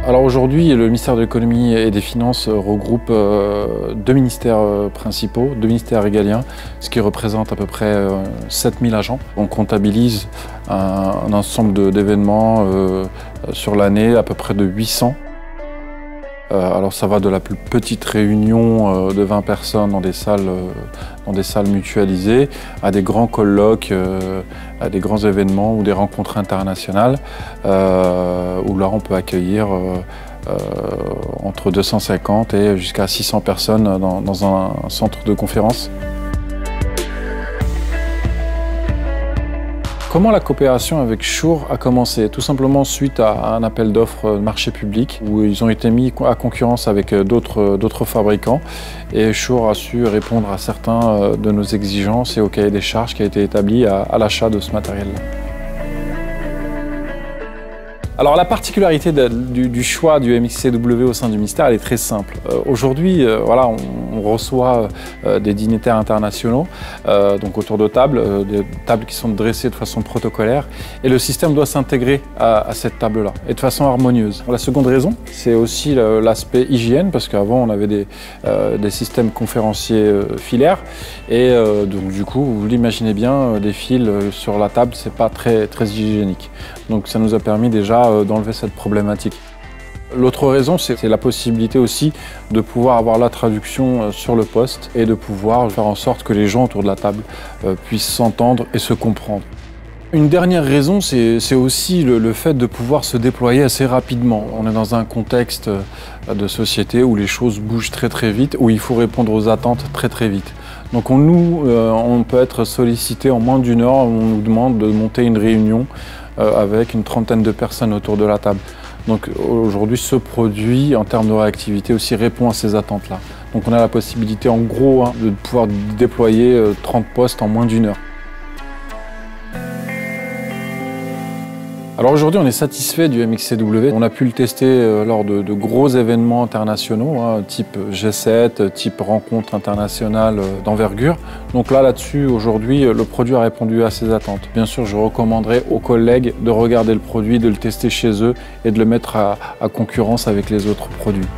Alors aujourd'hui, le ministère de l'économie et des finances regroupe deux ministères principaux, deux ministères régaliens, ce qui représente à peu près 7000 agents. On comptabilise un ensemble d'événements sur l'année, à peu près de 800. Alors ça va de la plus petite réunion de 20 personnes dans des salles mutualisées, à des grands colloques, à des grands événements ou des rencontres internationales, où là on peut accueillir entre 250 et jusqu'à 600 personnes dans un centre de conférence. Comment la coopération avec Shure a commencé? Tout simplement suite à un appel d'offres marché public où ils ont été mis à concurrence avec d'autres fabricants et Shure a su répondre à certains de nos exigences et au cahier des charges qui a été établi à l'achat de ce matériel-là. Alors la particularité du choix du MXCW au sein du ministère, elle est très simple. Aujourd'hui, voilà, on reçoit des dignitaires internationaux, donc autour de tables, des tables qui sont dressées de façon protocolaire, et le système doit s'intégrer à cette table-là, et de façon harmonieuse. La seconde raison, c'est aussi l'aspect hygiène, parce qu'avant on avait des systèmes conférenciers filaires, et donc du coup, vous l'imaginez bien, des fils sur la table, c'est pas très hygiénique. Donc ça nous a permis déjà d'enlever cette problématique. L'autre raison, c'est la possibilité aussi de pouvoir avoir la traduction sur le poste et de pouvoir faire en sorte que les gens autour de la table puissent s'entendre et se comprendre. Une dernière raison, c'est aussi le fait de pouvoir se déployer assez rapidement. On est dans un contexte de société où les choses bougent très vite, où il faut répondre aux attentes très vite. Donc on peut être sollicité en moins d'une heure, on nous demande de monter une réunion avec une trentaine de personnes autour de la table. Donc aujourd'hui, ce produit, en termes de réactivité, aussi répond à ces attentes-là. Donc on a la possibilité, en gros, de pouvoir déployer 30 postes en moins d'une heure. Alors aujourd'hui, on est satisfait du MXCW. On a pu le tester lors de gros événements internationaux, type G7, type rencontre internationale d'envergure. Donc là-dessus, aujourd'hui, le produit a répondu à ces attentes. Bien sûr, je recommanderais aux collègues de regarder le produit, de le tester chez eux et de le mettre à concurrence avec les autres produits.